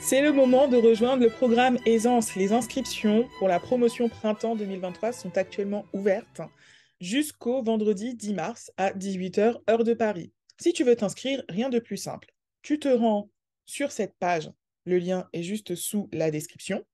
C'est le moment de rejoindre le programme Aisance. Les inscriptions pour la promotion printemps 2023 sont actuellement ouvertes jusqu'au vendredi 10 mars à 18 h heure de Paris. Si tu veux t'inscrire, rien de plus simple. Tu te rends sur cette page, le lien est juste sous la description.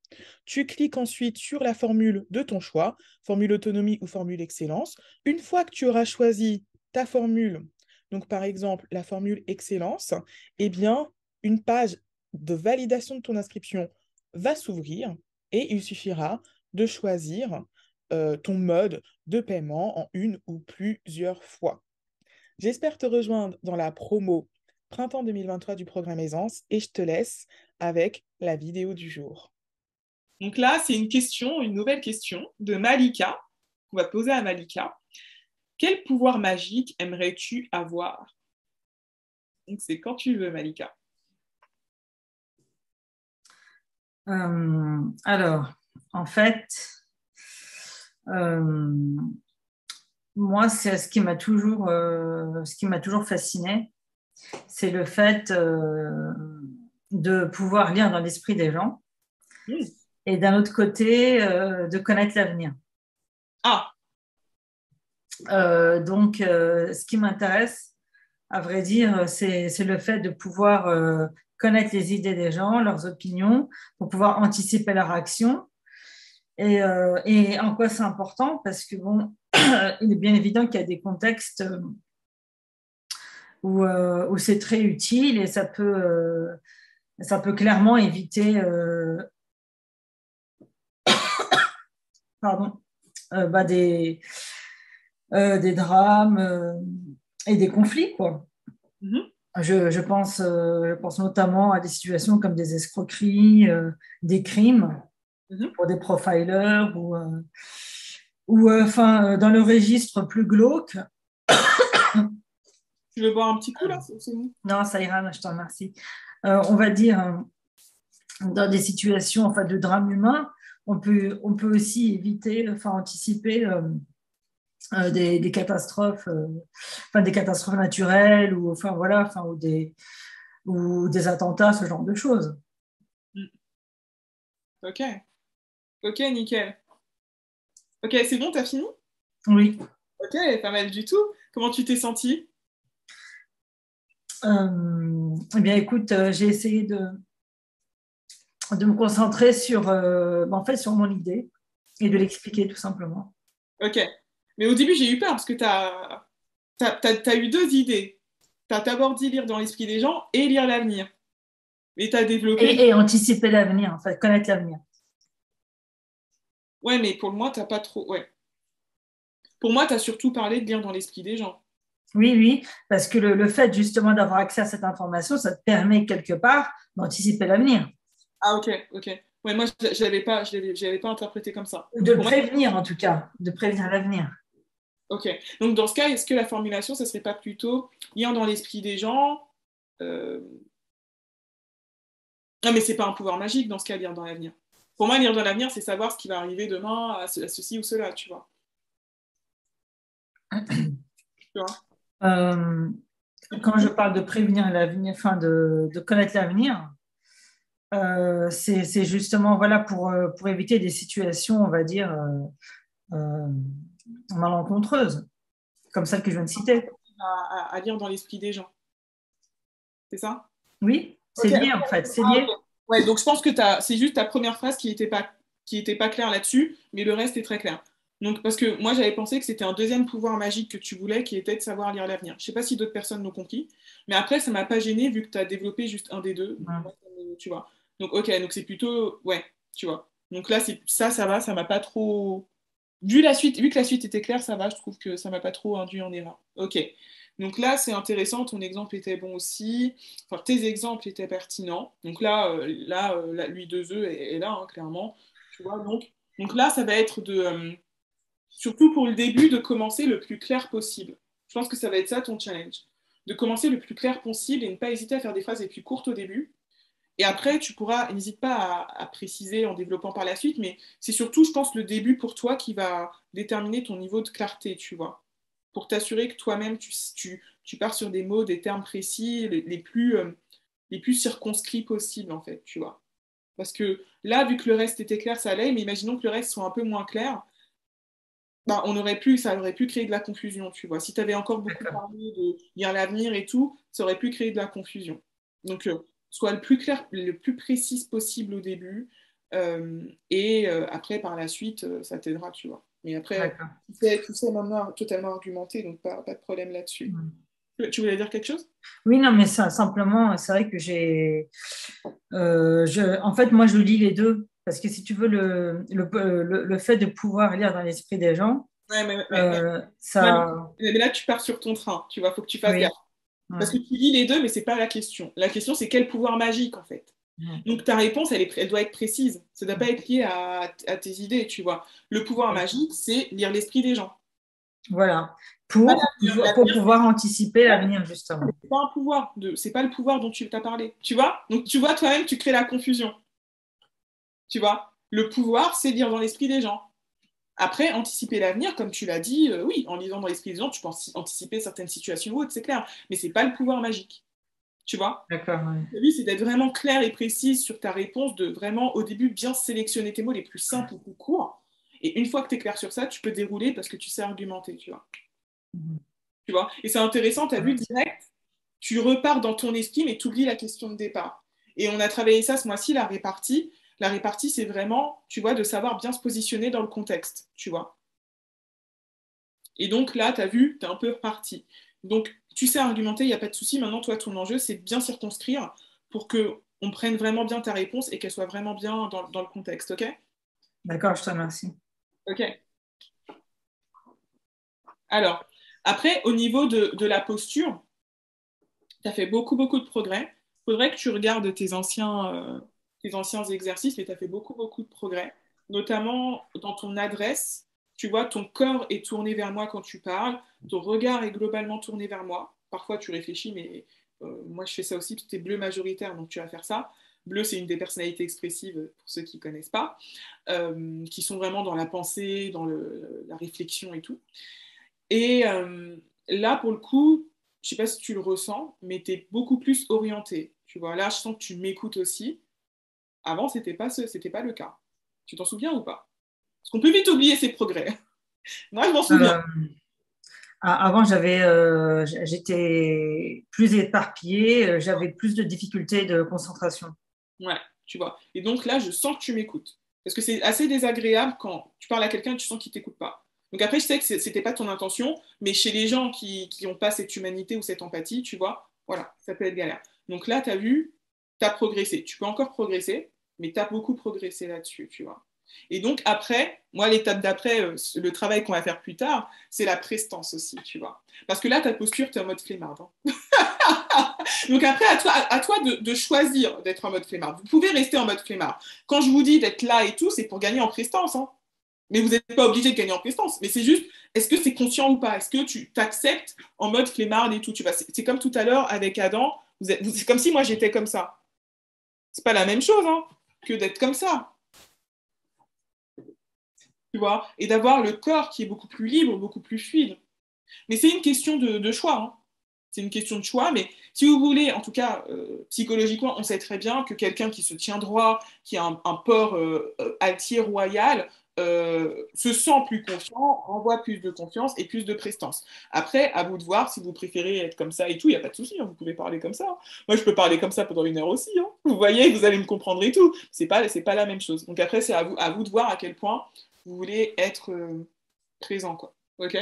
Tu cliques ensuite sur la formule de ton choix, formule autonomie ou formule excellence. Une fois que tu auras choisi ta formule, donc par exemple la formule excellence, eh bien, une page de validation de ton inscription va s'ouvrir et il suffira de choisir ton mode de paiement en une ou plusieurs fois. J'espère te rejoindre dans la promo Printemps 2023 du programme Aisance et je te laisse avec la vidéo du jour. Donc là, c'est une question, une nouvelle question de Malika, qu'on va poser à Malika. Quel pouvoir magique aimerais-tu avoir? Donc c'est quand tu veux, Malika. Alors, en fait, euh, moi, c'est ce qui m'a toujours fasciné, c'est le fait de pouvoir lire dans l'esprit des gens Hmm. et d'un autre côté, de connaître l'avenir. Ah, Donc, ce qui m'intéresse, à vrai dire, c'est le fait de pouvoir connaître les idées des gens, leurs opinions, pour pouvoir anticiper leurs actions. Et en quoi c'est important? Parce que, bon, il est bien évident qu'il y a des contextes où c'est très utile et ça peut clairement éviter pardon, bah, des drames et des conflits, quoi. mhm, Je pense notamment à des situations comme des escroqueries, des crimes mhm. pour des profilers ou enfin, dans le registre plus glauque. Tu veux boire un petit coup là? C'est bon. Non, ça ira, je te remercie. On va dire, dans des situations enfin, de drame humain, on peut aussi éviter, enfin anticiper des catastrophes, enfin des catastrophes naturelles ou enfin voilà, enfin ou des attentats, ce genre de choses. Mm. Ok, ok, nickel. Ok, c'est bon, t'as fini? Oui. Ok, pas mal du tout. Comment tu t'es sentie? Eh bien, écoute, j'ai essayé de me concentrer sur, en fait, sur mon idée et de Mhm. l'expliquer tout simplement. Ok. Mais au début, j'ai eu peur parce que t'as eu deux idées. T'as d'abord dit lire dans l'esprit des gens et lire l'avenir. Et t'as développé. Et anticiper l'avenir, en fait, connaître l'avenir. Ouais, mais pour moi, t'as pas trop. Ouais. Pour moi, t'as surtout parlé de lire dans l'esprit des gens. Oui, oui, parce que le fait justement d'avoir accès à cette information, ça te permet quelque part d'anticiper l'avenir Ah, ok, ok. Ouais, moi, je l'avais pas interprété comme ça. ou de le Pour moi, prévenir en tout cas, de prévenir l'avenir. ok. Donc, dans ce cas, est-ce que la formulation, ça serait pas plutôt lire dans l'esprit des gens euh, Non, mais c'est pas un pouvoir magique dans ce cas, lire dans l'avenir. Pour moi, lire dans l'avenir, c'est savoir ce qui va arriver demain à ceci ou cela, tu vois. Tu vois. Euh, Quand je parle de prévenir l'avenir, enfin de connaître l'avenir, c'est justement voilà pour éviter des situations, on va dire, euh, malencontreuses, comme celle que je viens de citer. À lire dans l'esprit des gens, c'est ça? Oui, c'est Ok, lié en fait, c'est ah, lié. ok. Ouais, donc je pense que c'est juste ta première phrase qui était pas claire là-dessus, mais le reste est très clair. Donc, parce que moi, j'avais pensé que c'était un deuxième pouvoir magique que tu voulais, qui était de savoir lire l'avenir. Je sais pas si d'autres personnes l'ont compris, mais après, ça m'a pas gêné vu que tu as développé juste un des deux. Moi, tu vois. Donc, ok, donc c'est plutôt, ouais, tu vois. Donc là, ça va, ça m'a pas trop. Vu que la suite était claire, ça va, je trouve que ça m'a pas trop induit en erreur. Ok. Donc là, c'est intéressant, ton exemple était bon aussi. Enfin, tes exemples étaient pertinents. Donc là, l'huile de œuf est là, hein, clairement. Tu vois, donc là, ça va être surtout pour le début, de commencer le plus clair possible. Je pense que ça va être ça ton challenge. De commencer le plus clair possible et ne pas hésiter à faire des phrases les plus courtes au début. Et après, n'hésite pas à préciser en développant par la suite, mais c'est surtout, je pense, le début pour toi qui va déterminer ton niveau de clarté, tu vois. Pour t'assurer que toi-même, tu pars sur des mots, des termes précis, les plus les plus circonscrits possibles, en fait, tu vois. Parce que là, vu que le reste était clair, ça allait, mais imaginons que le reste soit un peu moins clair, bah, ça aurait pu créer de la confusion, tu vois. Si tu avais encore beaucoup D'accord. parlé de lire l'avenir et tout, ça aurait pu créer de la confusion. Donc, sois le plus clair, le plus précise possible au début, et après, par la suite, ça t'aidera, tu vois. Mais après, D'accord. tu sais maintenant totalement argumenté, donc pas de problème là-dessus. Tu voulais dire quelque chose? Oui, non, mais ça, simplement, c'est vrai que en fait, moi, je lis les deux. Parce que si tu veux, le fait de pouvoir lire dans l'esprit des gens, Ouais, ouais, ça, mais là, tu pars sur ton train, tu vois, faut que tu fasses gaffe. oui. Ouais. Parce que tu lis les deux, mais c'est pas la question. La question, c'est quel pouvoir magique, en fait. Ouais. Donc ta réponse, elle doit être précise. Ça ne doit pas être lié à tes idées, tu vois. Le pouvoir magique, c'est lire l'esprit des gens. Voilà. Pas Pour l'avenir, pouvoir anticiper l'avenir, justement. c'est pas un pouvoir. C'est pas le pouvoir dont tu t'as parlé. Tu vois? Donc tu vois, toi-même, tu crées la confusion. Tu vois? Le pouvoir, c'est lire dans l'esprit des gens. Après, anticiper l'avenir, comme tu l'as dit, oui, en lisant dans l'esprit des gens, tu peux anticiper certaines situations ou autres, c'est clair. Mais c'est pas le pouvoir magique. Tu vois? D'accord. Ouais. Oui, c'est d'être vraiment clair et précise sur ta réponse, de vraiment au début bien sélectionner tes mots les plus simples ou plus courts. Et une fois que tu es clair sur ça, tu peux dérouler parce que tu sais argumenter, tu vois. Tu vois. Et c'est intéressant, tu as vu direct, tu repars dans ton esprit, mais tu oublies la question de départ. Et on a travaillé ça ce mois-ci, la répartie. La répartie, c'est vraiment, tu vois, de savoir bien se positionner dans le contexte, tu vois. Et donc là, tu as vu, tu es un peu reparti. Donc, tu sais argumenter, il n'y a pas de souci. Maintenant, toi, ton enjeu, c'est de bien circonscrire pour que on prenne vraiment bien ta réponse et qu'elle soit vraiment bien dans le contexte, ok? D'accord, je te remercie. Ok. Alors, après, au niveau de la posture, tu as fait beaucoup de progrès. Il faudrait que tu regardes tes anciens exercices, mais tu as fait beaucoup de progrès, notamment dans ton adresse. Tu vois, ton corps est tourné vers moi quand tu parles, ton regard est globalement tourné vers moi. Parfois, tu réfléchis, mais moi, je fais ça aussi, parce que tu es bleu majoritaire, donc tu vas faire ça. Bleu, c'est une des personnalités expressives, pour ceux qui ne connaissent pas, qui sont vraiment dans la pensée, dans la réflexion et tout. Et là, pour le coup, je sais pas si tu le ressens, mais tu es beaucoup plus orienté. Tu vois, là, je sens que tu m'écoutes aussi. Avant, c'était pas le cas. Tu t'en souviens ou pas? Parce qu'on peut vite oublier ces progrès. Moi, je m'en souviens. Euh, Avant, j'étais plus éparpillée, j'avais plus de difficultés de concentration. Ouais, tu vois. Et donc là, je sens que tu m'écoutes. Parce que c'est assez désagréable quand tu parles à quelqu'un et tu sens qu'il t'écoute pas. Donc après, je sais que c'était pas ton intention, mais chez les gens qui ont pas cette humanité ou cette empathie, tu vois, voilà, ça peut être galère. Donc là, tu as vu, tu as progressé. Tu peux encore progresser, mais tu as beaucoup progressé là-dessus, tu vois. Et donc après, moi, l'étape d'après, le travail qu'on va faire plus tard, c'est la prestance aussi, tu vois. Parce que là, ta posture, tu es en mode flemmard, hein. Donc après, à toi de choisir d'être en mode flemmard. Vous pouvez rester en mode flemmard. Quand je vous dis d'être là et tout, c'est pour gagner en prestance, hein. Mais vous n'êtes pas obligé de gagner en prestance. Mais c'est juste, est-ce que c'est conscient ou pas? Est-ce que tu t'acceptes en mode flemmard et tout? Tu vois, c'est comme tout à l'heure avec Adam. C'est comme si moi j'étais comme ça. C'est pas la même chose, hein, que d'être comme ça. Tu vois? Et d'avoir le corps qui est beaucoup plus libre, beaucoup plus fluide. Mais c'est une question de choix, hein. C'est une question de choix, mais si vous voulez, en tout cas, psychologiquement, on sait très bien que quelqu'un qui se tient droit, qui a un port altier royal, se sent plus confiant, renvoie plus de confiance et plus de prestance. Après, à vous de voir si vous préférez être comme ça et tout, il n'y a pas de souci, hein, vous pouvez parler comme ça, hein. Moi, je peux parler comme ça pendant 1 heure aussi, hein. Vous voyez, vous allez me comprendre et tout. C'est pas la même chose. Donc après, c'est à vous de voir à quel point vous voulez être présent, quoi. Ok?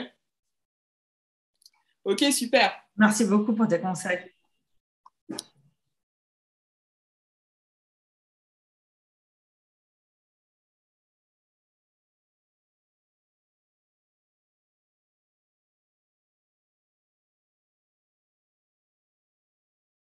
Ok, super. Merci beaucoup pour tes conseils.